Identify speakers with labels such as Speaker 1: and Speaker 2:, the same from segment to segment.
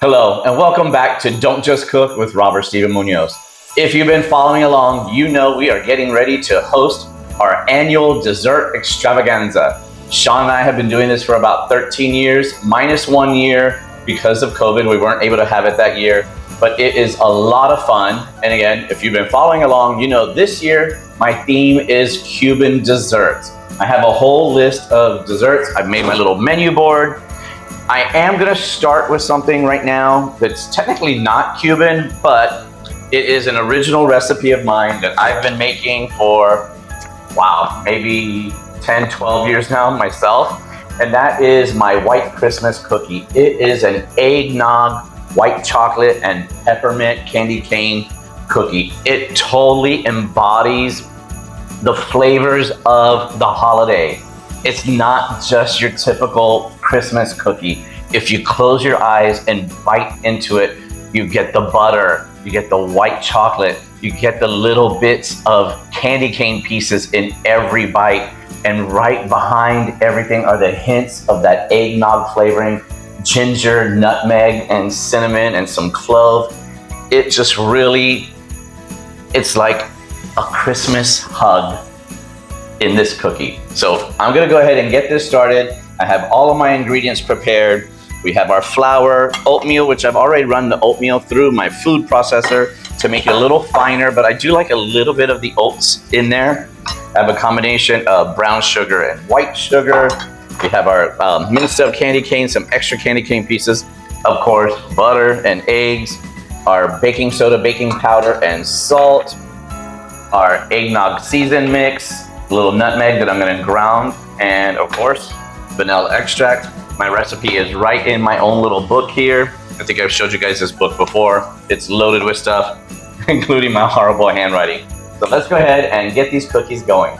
Speaker 1: Hello, and welcome back to Don't Just Cook with Robert Steven Munoz. If you've been following along, you know we are getting ready to host our annual dessert extravaganza. Sean and I have been doing this for about 13 years, minus 1 year because of COVID. We weren't able to have it that year, but it is a lot of fun. And again, if you've been following along, you know this year my theme is Cuban desserts. I have a whole list of desserts. I've made my little menu board. I am going to start with something right now that's technically not Cuban, but it is an original recipe of mine that I've been making for, wow, maybe 10, 12 years now myself. And that is my white Christmas cookie. It is an eggnog, white chocolate, and peppermint candy cane cookie. It totally embodies the flavors of the holiday. It's not just your typical Christmas cookie. If you close your eyes and bite into it, you get the butter, you get the white chocolate, you get the little bits of candy cane pieces in every bite. And right behind everything are the hints of that eggnog flavoring, ginger, nutmeg, and cinnamon, and some clove. It just really, it's like a Christmas hug in this cookie. So I'm gonna go ahead and get this started. I have all of my ingredients prepared. We have our flour, oatmeal, which I've already run the oatmeal through my food processor to make it a little finer, but I do like a little bit of the oats in there. I have a combination of brown sugar and white sugar. We have our minced up candy cane, some extra candy cane pieces, of course, butter and eggs, our baking soda, baking powder, and salt, our eggnog season mix, a little nutmeg that I'm gonna ground, and of course, vanilla extract. My recipe is right in my own little book here. I think I've showed you guys this book before. It's loaded with stuff, including my horrible handwriting. So let's go ahead and get these cookies going.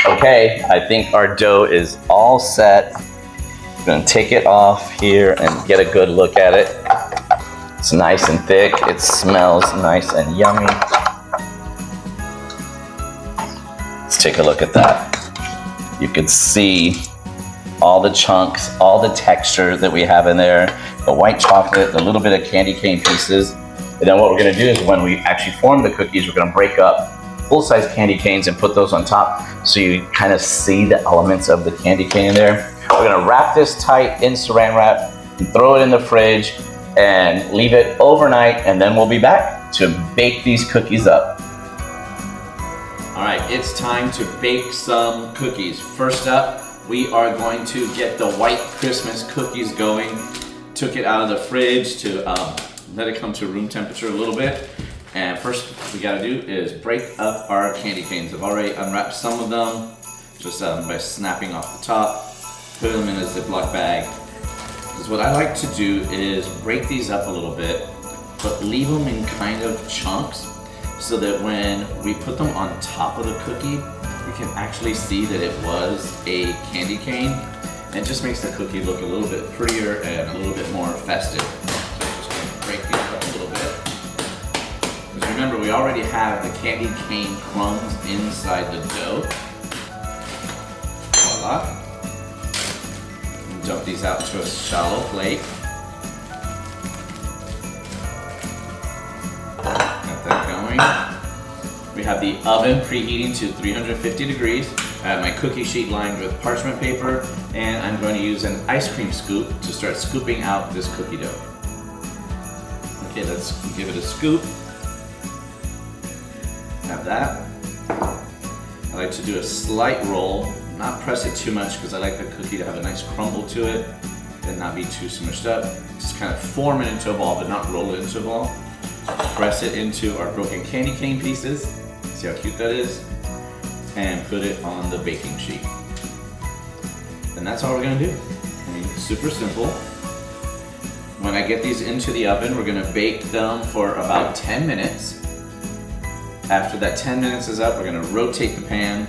Speaker 1: Okay, I think our dough is all set. I'm gonna take it off here and get a good look at it. It's nice and thick. It smells nice and yummy. Let's take a look at that. You can see all the chunks, all the texture that we have in there, the white chocolate, the little bit of candy cane pieces. And then what we're gonna do is when we actually form the cookies, we're gonna break up full-size candy canes and put those on top so you kind of see the elements of the candy cane in there. We're gonna wrap this tight in saran wrap and throw it in the fridge and leave it overnight, and then we'll be back to bake these cookies up.
Speaker 2: All right, it's time to bake some cookies. First up, we are going to get the white Christmas cookies going. Took it out of the fridge to let it come to room temperature a little bit. And first we gotta do is break up our candy canes. I've already unwrapped some of them just by snapping off the top, put them in a Ziploc bag. Because what I like to do is break these up a little bit, but leave them in kind of chunks so that when we put them on top of the cookie, we can actually see that it was a candy cane, and it just makes the cookie look a little bit prettier and a little bit more festive. So I'm just gonna break these up a little bit. Because remember, we already have the candy cane crumbs inside the dough. Voila. And dump these out to a shallow plate. Got that going. We have the oven preheating to 350 degrees. I have my cookie sheet lined with parchment paper, and I'm going to use an ice cream scoop to start scooping out this cookie dough. Okay, let's give it a scoop. Have that. I like to do a slight roll, not press it too much because I like the cookie to have a nice crumble to it and not be too smushed up. Just kind of form it into a ball, but not roll it into a ball. Press it into our broken candy cane pieces. See how cute that is? And put it on the baking sheet. And that's all we're gonna do. I mean, super simple. When I get these into the oven, we're gonna bake them for about 10 minutes. After that 10 minutes is up, we're gonna rotate the pan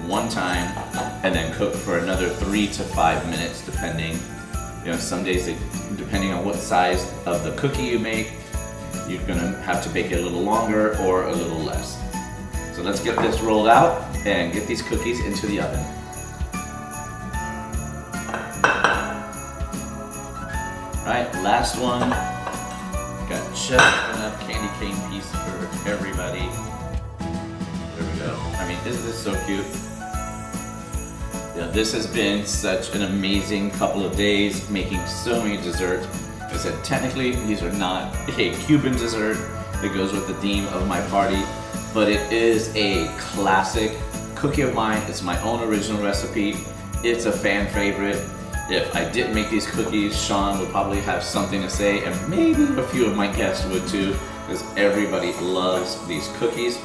Speaker 2: one time and then cook for another 3 to 5 minutes, depending. You know, some days, depending on what size of the cookie you make, you're gonna have to bake it a little longer or a little less. So let's get this rolled out and get these cookies into the oven. All right, last one. Got just enough candy cane piece for everybody. There we go. I mean, isn't this so cute? Yeah, this has been such an amazing couple of days, making so many desserts. Like I said, technically, these are not a Cuban dessert. It goes with the theme of my party, but it is a classic cookie of mine. It's my own original recipe. It's a fan favorite. If I didn't make these cookies, Sean would probably have something to say, and maybe a few of my guests would too, because everybody loves these cookies.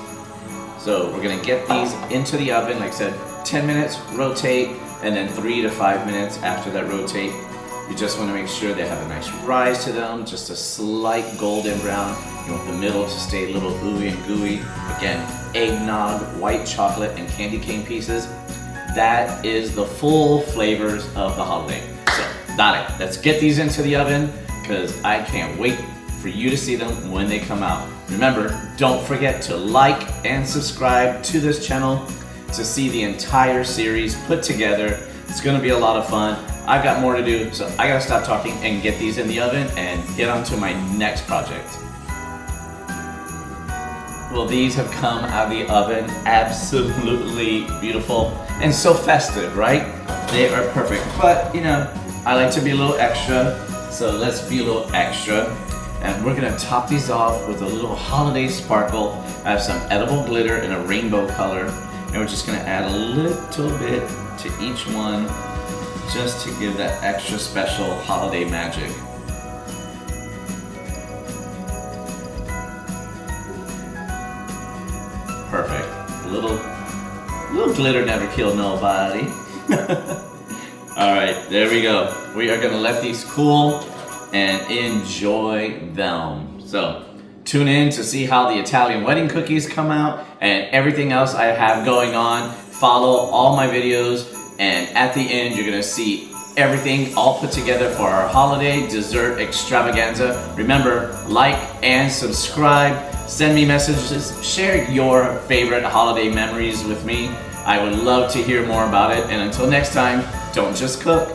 Speaker 2: So we're gonna get these into the oven, like I said, 10 minutes, rotate, and then 3 to 5 minutes after that rotate. You just wanna make sure they have a nice rise to them, just a slight golden brown. You want the middle to stay a little ooey and gooey. Again, eggnog, white chocolate, and candy cane pieces. That is the full flavors of the holiday. So, dale, let's get these into the oven, because I can't wait for you to see them when they come out. Remember, don't forget to like and subscribe to this channel to see the entire series put together. It's gonna be a lot of fun. I've got more to do, so I gotta stop talking and get these in the oven and get on to my next project. Well, these have come out of the oven absolutely beautiful and so festive, right? They are perfect, but you know, I like to be a little extra, so let's be a little extra. And we're gonna top these off with a little holiday sparkle. I have some edible glitter in a rainbow color, and we're just gonna add a little bit to each one just to give that extra special holiday magic. Perfect. A little glitter never killed nobody. All right, there we go. We are gonna let these cool and enjoy them. So tune in to see how the Italian wedding cookies come out and everything else I have going on. follow all my videos, and at the end you're gonna see everything all put together for our holiday dessert extravaganza. Remember, like and subscribe, send me messages, share your favorite holiday memories with me. I would love to hear more about it, and until next time, don't just cook,